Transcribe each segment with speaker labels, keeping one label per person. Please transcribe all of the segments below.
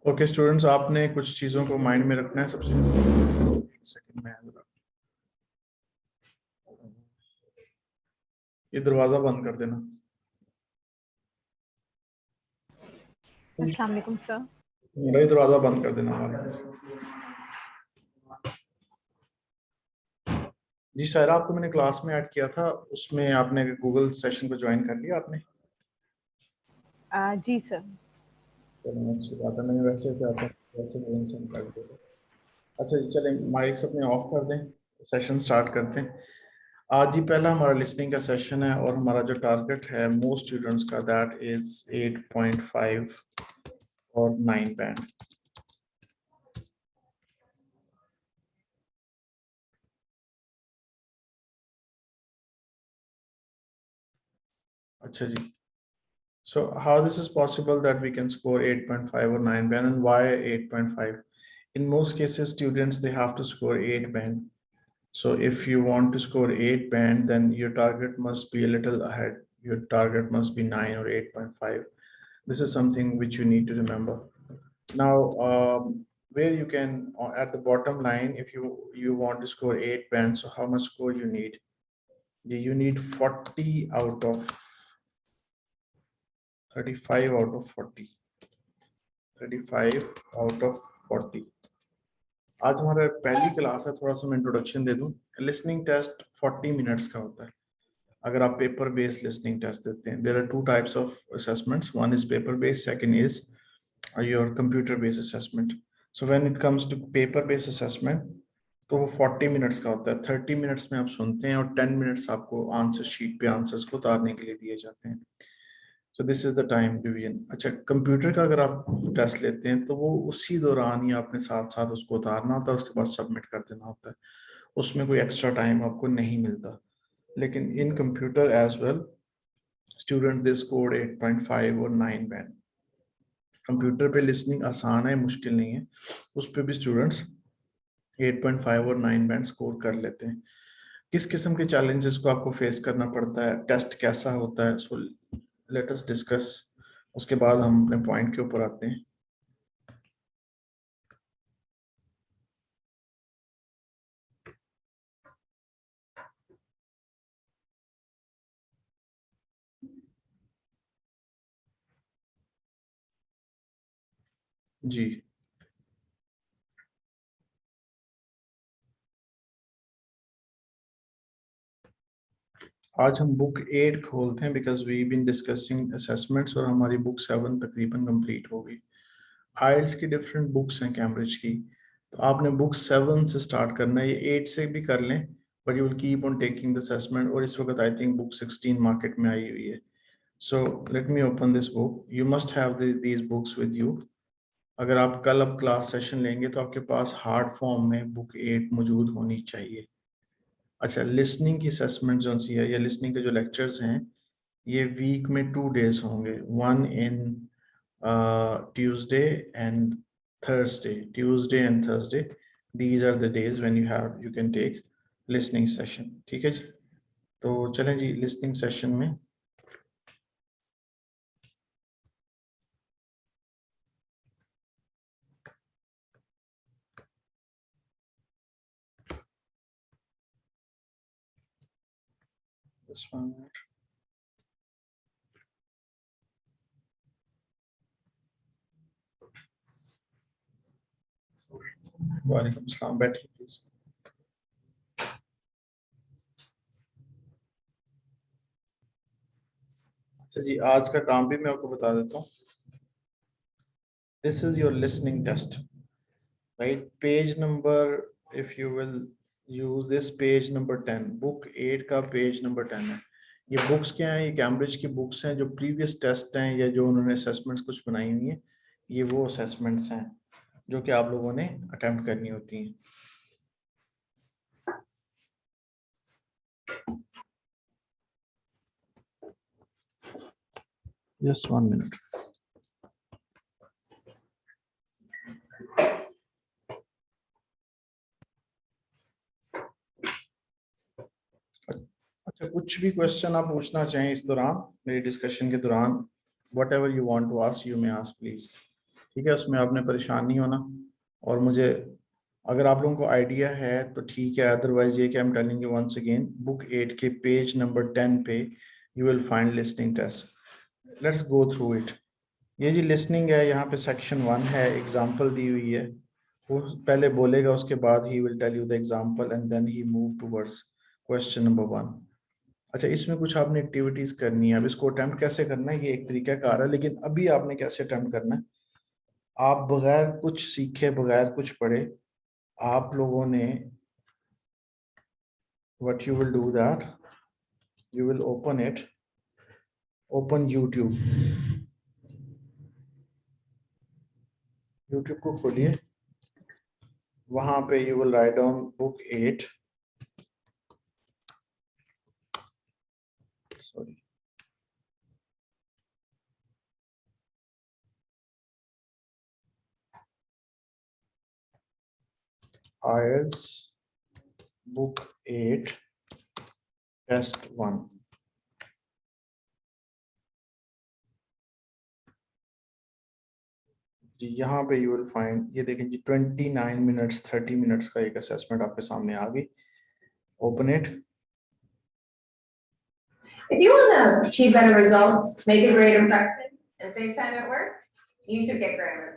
Speaker 1: Okay students, आपने कुछ चीज़ों को माइंड में रखना है। सबसे सेकंड में ये दरवाज़ा बंद कर देना।
Speaker 2: अस्सलाम वालेकुम सर।
Speaker 1: मेरा ही दरवाज़ा बंद कर देना। जी सर, आपको मैंने क्लास में ऐड किया था, उसमें आपने गूगल सेशन को ज्वाइन कर लिया आपने?
Speaker 2: जी सर।
Speaker 1: चलो अच्छी बात है, मैंने वैसे चाहता वैसे मेंशन कर दिया। अच्छा जी, चलें माइक्स अपने ऑफ कर दें, सेशन स्टार्ट करते हैं। आज ही पहला हमारा लिसनिंग का सेशन है और हमारा जो टारगेट है मोस्ट स्टूडेंट्स का, दैट इज 8.5 और 9 बैंड। अच्छा जी, so how this is possible that we can score 8.5 or 9 band, and why 8.5? In most cases students, they have to score 8 band. So if you want to score 8 band, then your target must be a little ahead. Your target must be 9 or 8.5. This is something which you need to remember. Now, where you can, at the bottom line, if you want to score 8 bands, so how much score you need? You need 40 out of 35 out of 40. 35 out of 40. आज हमारा पहली class है, थोड़ा सा मैं introduction दे दूं। Listening test 40 minutes का होता है अगर आप पेपर बेस्ड लिसनिंग टेस्ट देते हैं। There are two types of assessments, one is paper based, second is your computer based assessment. So when it comes to paper based assessment, तो वो 40 minutes का होता है। 30 मिनट्स में आप सुनते हैं और 10 मिनट्स आपको आंसर शीट पे आंसर्स को उतारने के लिए दिए जाते हैं। सो this is the time division. अच्छा, कंप्यूटर का अगर आप टेस्ट लेते हैं तो वो उसी दौरान ही आपने साथ साथ उसको उतारना होता है, उसके बाद सबमिट कर देना होता है। उसमें कोई एक्स्ट्रा टाइम आपको नहीं मिलता। लेकिन in computer as well, student they scored 8.5 और 9 बैंड। कंप्यूटर पे लिसनिंग आसान है, मुश्किल नहीं है। उस पे भी स्टूडेंट्स 8.5 और 9 बैंड स्कोर कर लेते हैं। किस किस्म के चैलेंजेस को आपको फेस करना पड़ता है, टेस्ट कैसा होता है, सो लेट अस डिस्कस। उसके बाद हम अपने पॉइंट के ऊपर आते हैं। जी, आज हम बुक 8 खोलते हैं because we been discussing assessments, और हमारी बुक 7 तकरीबन कंप्लीट हो गई। आइल्स की डिफरेंट बुक्स हैं कैम्ब्रिज की, तो आपने बुक 7 से स्टार्ट करना है। ये 8 से भी कर लें, but you will keep on taking the assessment. और इस वक्त आई थिंक बुक 16 मार्केट में आई हुई है। So let me open this book. You must have these books with you. अगर आप कल अब क्लास सेशन लेंगे तो आपके पास हार्ड फॉर्म में बुक 8 मौजूद होनी चाहिए। अच्छा, लिसनिंग की असेसमेंट जो सी है, या लिसनिंग के जो लेक्चर्स हैं, ये वीक में 2 डेज होंगे। One in Tuesday and Thursday. Tuesday and Thursday, these are the days when you can take listening session. ठीक है जी, तो चलें जी लिसनिंग सेशन में। वालेकुम सलाम, बैठिए प्लीज। अच्छा जी, आज का काम भी मैं आपको बता देता हूँ। This is your listening test, right? Page number, if you will use this, page number 10, book 8 का पेज नंबर 10 है। ये बुक्स क्या हैं? ये कैम्ब्रिज की बुक्स हैं, जो प्रीवियस टेस्ट हैं या जो उन्होंने असेसमेंट्स कुछ बनाई हुई हैं, ये वो असेसमेंट्स हैं जो कि आप लोगों ने अटेम्प्ट करनी होती हैं। Just 1 minute. अच्छा, कुछ भी क्वेश्चन आप पूछना चाहें इस दौरान, मेरी डिस्कशन के दौरान, whatever you want to ask, you may ask please. ठीक है, उसमें आपने परेशान नहीं होना। और मुझे अगर आप लोगों को आइडिया है तो ठीक है, अदरवाइज ये कि I am telling you once again, book 8 के पेज नंबर 10 पे you will find listening test. Let's go through it. ये जी लिसनिंग है, यहाँ पे सेक्शन 1 है, एग्जाम्पल दी हुई है। वो पहले बोलेगा, उसके बाद he will tell you the example and then he move towards question number 1। अच्छा, इसमें कुछ आपने एक्टिविटीज करनी है। अब इसको अटेम्प्ट कैसे करना है, ये एक तरीका कार है, लेकिन अभी आपने कैसे अटेम्प्ट करना है, आप बगैर कुछ सीखे, बगैर कुछ पढ़े, आप लोगों ने what you will do that, you will open YouTube को खोलिए। वहां पे you will write down book 8, sorry, IELTS book 8 test 1। जी यहाँ पे यू विल फाइंड, ये देखें जी 29 मिनट्स 30 मिनट्स का एक असेसमेंट आपके सामने आ गई। Open it.
Speaker 2: If you want to achieve better results, make a great impression, and save time at work, you should get grammar.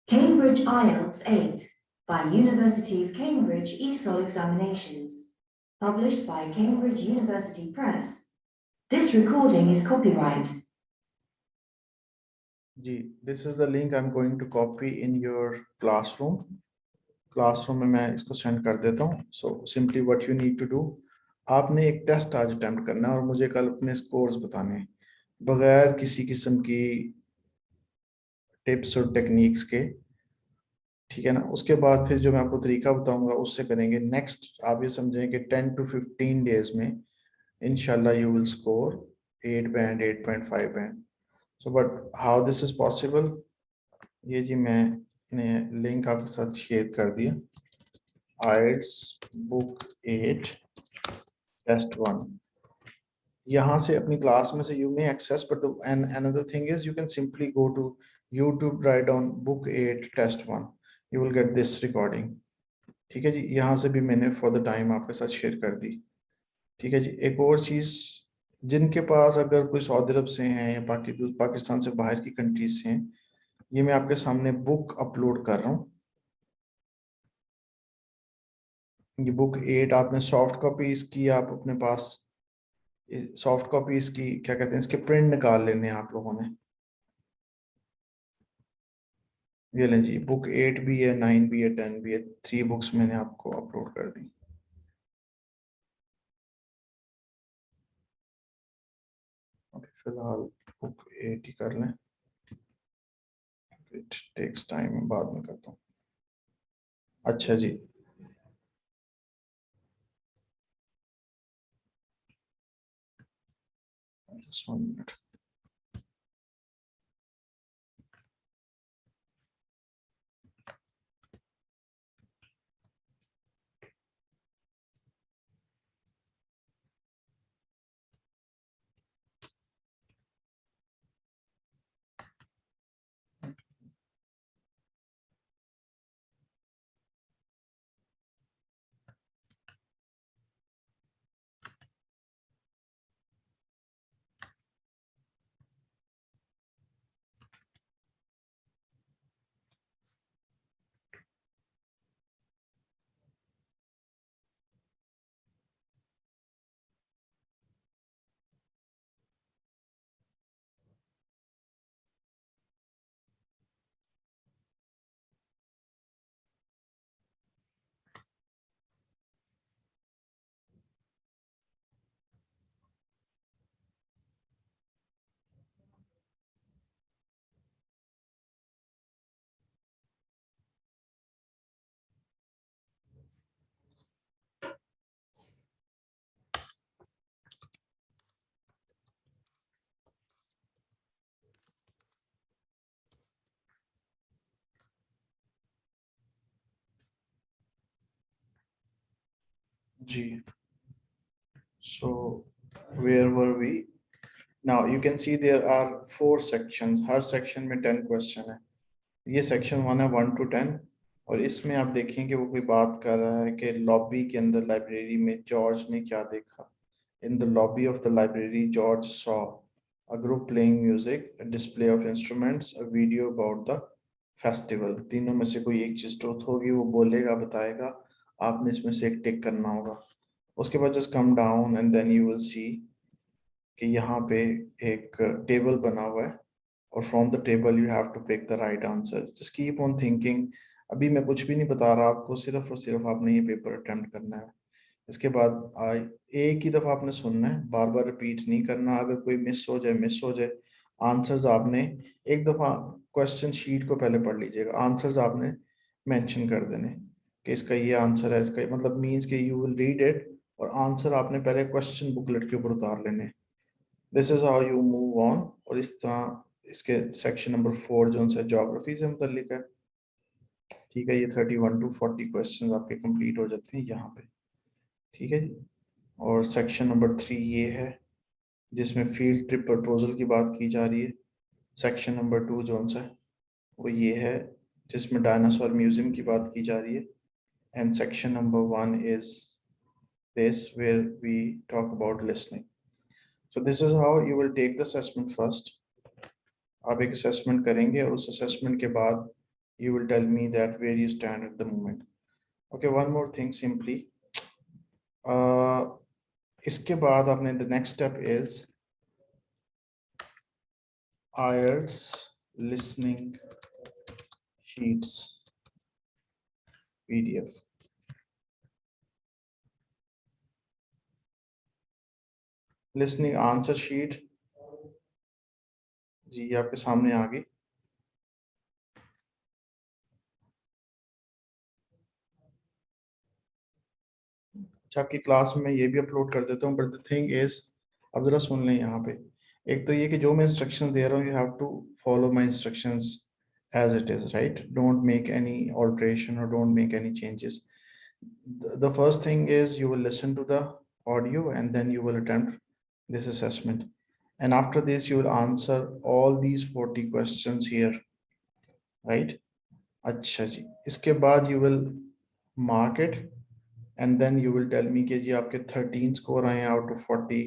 Speaker 3: Cambridge IELTS 8 by University of Cambridge ESOL Examinations, published by Cambridge University Press. This recording is copyright.
Speaker 1: जी this is the link I am going to copy in your classroom में मैं इसको send कर देता हूँ। So simply what you need to do, आपने एक test आज अटेम्प्ट करना है और मुझे कल अपने स्कोर्स बताने हैं, बगैर किसी किस्म की टिप्स और टेक्निक्स के, ठीक है ना। उसके बाद फिर जो मैं आपको तरीका बताऊंगा उससे करेंगे। नेक्स्ट आप ये समझें कि 10 to 15 डेज में इंशाल्लाह you will score 8 band 8.5 band. So but how this is possible, ये जी मैंने लिंक आपके साथ शेयर कर दिया। IELTS बुक 8 टेस्ट 1, यहाँ से अपनी क्लास में से you may access, but and another thing is you can simply go to YouTube, write down book 8 test 1, you will get this recording. ठीक है जी, यहाँ से भी मैंने फॉर द टाइम आपके साथ शेयर कर दी। ठीक है जी, एक और चीज़, जिनके पास अगर कोई सऊदी अरब से हैं या पाकिस्तान से बाहर की कंट्रीज से हैं, ये मैं आपके सामने बुक अपलोड कर रहा हूँ। ये बुक 8 आपने सॉफ्ट कॉपी इसकी, आप अपने पास सॉफ्ट कॉपी इसकी क्या कहते हैं, इसके प्रिंट निकाल लेने हैं आप लोगों ने। ये लें जी, बुक 8 भी है, 9 भी है, 10 भी है, 3 बुक्स मैंने आपको अपलोड कर दी। फिलहाल बुक 8 ही कर लें, इट टेक्स टाइम, बाद में करता हूँ। अच्छा जी, just 1 minute। Ji, so where were we? Now you can see there are 4 sections, her section में 10 question है। ये section 1 है 1 to 10, और इसमें आप देखें कि वो कोई बात कर रहा है कि लॉबी के अंदर लाइब्रेरी में जॉर्ज ने क्या देखा। In the lobby of the library, George saw a group playing music, a display of instruments, a video about the festival. तीनों में से कोई एक चीज ट्रूथ होगी, वो बोलेगा, बताएगा, आपने इसमें से एक टिक करना होगा। उसके बाद just come down and then you will see कि यहाँ पे एक टेबल बना हुआ है, और from the table you have to pick the right answer. Just keep on thinking. अभी मैं कुछ भी नहीं बता रहा आपको, सिर्फ और सिर्फ आपने ये पेपर अटेम्प्ट करना है। इसके बाद एक ही दफ़ा आपने सुनना है, बार बार रिपीट नहीं करना। अगर कोई मिस हो जाए आंसर्स आपने एक दफ़ा क्वेश्चन शीट को पहले पढ़ लीजिएगा, आंसर्स आपने मेंशन कर देने कि इसका ये आंसर है, इसका मतलब मीन्स कि यू विल रीड इट, और आंसर आपने पहले क्वेश्चन बुकलेट के ऊपर उतार लेने। This is how you move on. और इस तरह इसके सेक्शन नंबर 4 जो उनसे ज्योग्राफी से मुतल्लिक है, ठीक है, ये 31 to 40 क्वेश्चन आपके कंप्लीट हो जाते हैं यहाँ पे, ठीक है जी। और सेक्शन नंबर 3 ये है जिसमें फील्ड ट्रिप प्रपोजल की बात की जा रही है। सेक्शन नंबर 2 जो सा वो ये है जिसमें डायनासोर म्यूजियम की बात की जा रही है। And section number 1 is this where we talk about listening. So this is how you will take the assessment first. आप एक असेसमेंट करेंगे और उस असेसमेंट के बाद you will tell me that where you stand at the moment. Okay, one more thing simply. इसके बाद आपने the next step is IELTS listening sheets PDF. Listening answer sheet जी आपके सामने आ गई। अच्छा, आपकी क्लास में ये भी अपलोड कर देता हूँ, बट द थिंग इज, अब जरा सुन लें यहाँ पे। एक तो ये कि जो मैं इंस्ट्रक्शंस दे रहा हूँ, you have to follow my instructions as it is, right? Don't make any alteration or don't make any changes. The first thing is you will listen to the audio and then you will attempt this assessment. And after this, you will answer all these 40 questions here, right? अच्छा जी, इसके बाद you will mark it and then you will tell me कि जी आपके 13 score आए out of 40.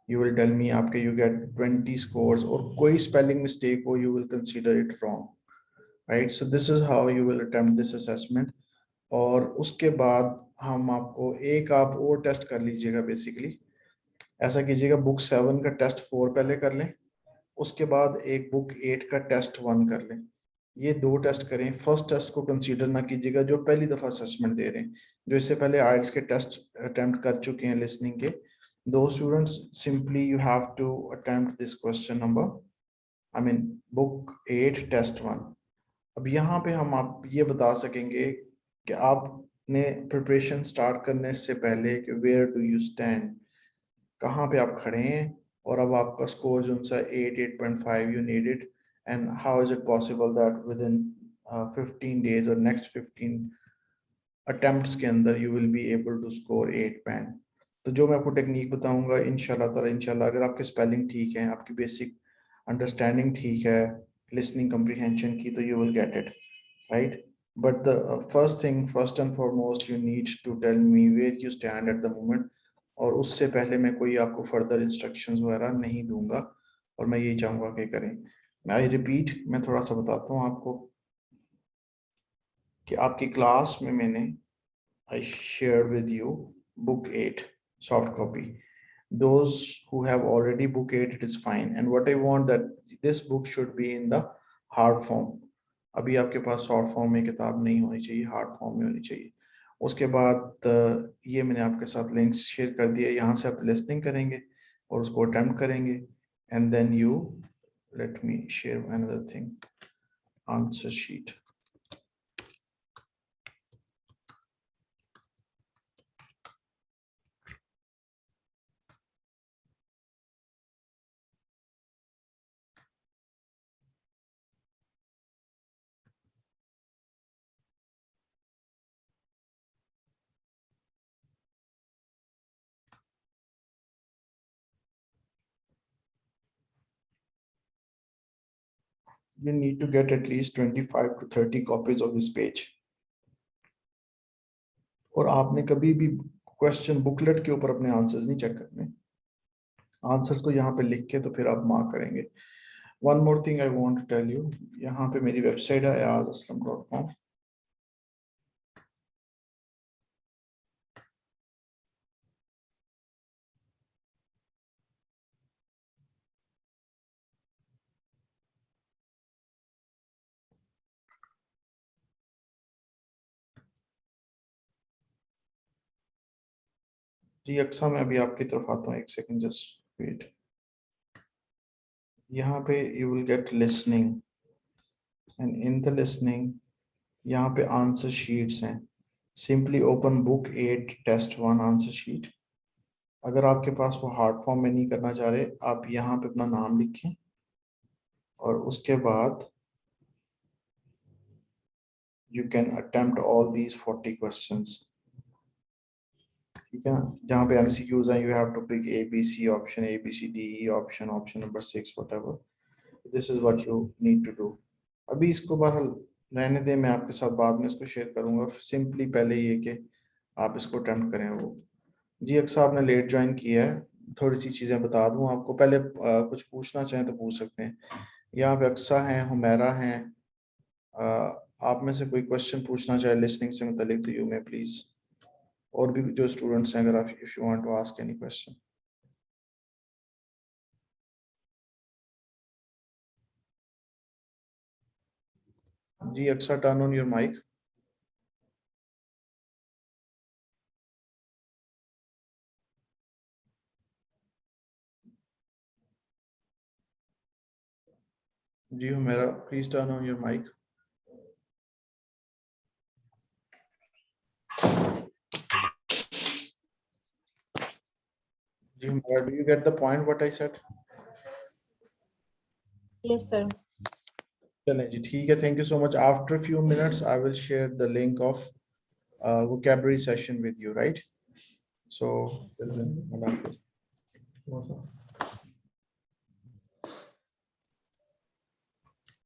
Speaker 1: You will tell me आपके you get 20 scores, और कोई spelling mistake हो, you will consider it wrong. Right, so this is how you will attempt this assessment. और उसके बाद हम आपको एक आप और टेस्ट कर लीजिएगा। बेसिकली ऐसा कीजिएगा, बुक 7 का टेस्ट 4 पहले कर लें, उसके बाद एक बुक 8 का टेस्ट 1 कर लें। ये 2 टेस्ट करें। फर्स्ट टेस्ट को कंसीडर ना कीजिएगा जो पहली दफ़ा असेसमेंट दे रहे हैं, जो इससे पहले आइल्स के टेस्ट अटेम्प्ट कर चुके हैं लिसनिंग के। दो students, simply you have to attempt this question number, I mean book 8 test 1। अब यहाँ पे हम आप ये बता सकेंगे कि आपने प्रिपरेशन स्टार्ट करने से पहले कि वेयर डू यू स्टैंड, कहाँ पे आप खड़े हैं, और अब आपका स्कोर जो सा 8.5 you needed, and how is it possible that within 15 days और नेक्स्ट 15 अटेम्प्ट्स के अंदर you will be able to score 8 band. तो जो मैं आपको टेक्निक बताऊंगा इंशाल्लाह, अगर आपके स्पेलिंग ठीक है, आपकी बेसिक अंडरस्टैंडिंग ठीक है लिसनिंग कम्प्रीहेंशन की, तो you will get it, right? But the first thing, first and foremost, you need to tell me where you stand at the moment. और उससे पहले मैं कोई आपको फर्दर इंस्ट्रक्शंस वगैरह नहीं दूंगा, और मैं यही चाहूँगा कि करें। मैं रिपीट, मैं थोड़ा सा बताता हूँ आपको कि आपकी क्लास में मैंने I shared with you book 8 soft copy. Those who have already book 8, it is fine. And what I want that this book should be in the hard form. अभी आपके पास सॉफ्ट फॉर्म में किताब नहीं होनी चाहिए, hard form में होनी चाहिए। उसके बाद ये मैंने आपके साथ लिंक्स शेयर कर दिया, यहाँ से आप लिसनिंग करेंगे और उसको अटेम्प्ट करेंगे, and then you let me share another thing, answer sheet. You need to get at least 25 to 30 copies of this page. और आपने कभी भी क्वेश्चन बुकलेट के ऊपर अपने आंसर्स नहीं चेक करने, आंसर्स को यहाँ पे लिख के तो फिर आप मार्क करेंगे। One more thing I want to tell you, यहाँ पे मेरी वेबसाइट है ayazaslam.com। जी अक्सा, मैं अभी आपकी तरफ आता हूँ, एक सेकंड जस्ट वेट। यहाँ पे you will get listening and in the listening यहाँ पे आंसर शीट्स हैं। Simply open book 8 test 1 answer sheet. अगर आपके पास वो हार्ड फॉर्म में नहीं करना चाह रहे, आप यहाँ पे अपना नाम लिखें और उसके बाद you can attempt all these 40 questions. ठीक है ना, जहाँ पे MCQs हैं, you have to pick ABC option, ABCDE option, option number 6 whatever. This is what you need to do. अभी इसको बहरहाल रहने दें, मैं आपके साथ बाद में इसको शेयर करूंगा। सिंपली पहले ये कि आप इसको अटेम्प्ट करें। वो जी अक्सर आपने लेट ज्वाइन किया है, थोड़ी सी चीज़ें बता दूं आपको। पहले कुछ पूछना चाहें तो पूछ सकते हैं। यहाँ पे अक्सा हैं, हुमैरा हैं, आप में से कोई क्वेश्चन पूछना चाहे लिसनिंग से मुतालिक तो यू में प्लीज़। और भी जो स्टूडेंट्स हैं, अगर आप if you want to ask any question. जी Aqsa, turn on your mic. जी Humaira, please turn on your mic. जी Humaira, do you get the point what I said?
Speaker 4: Yes, sir.
Speaker 1: चलें जी, ठीक है, thank you so much. After few minutes I will share the link of vocabulary session with you, right? So, till then, Allah Hafiz.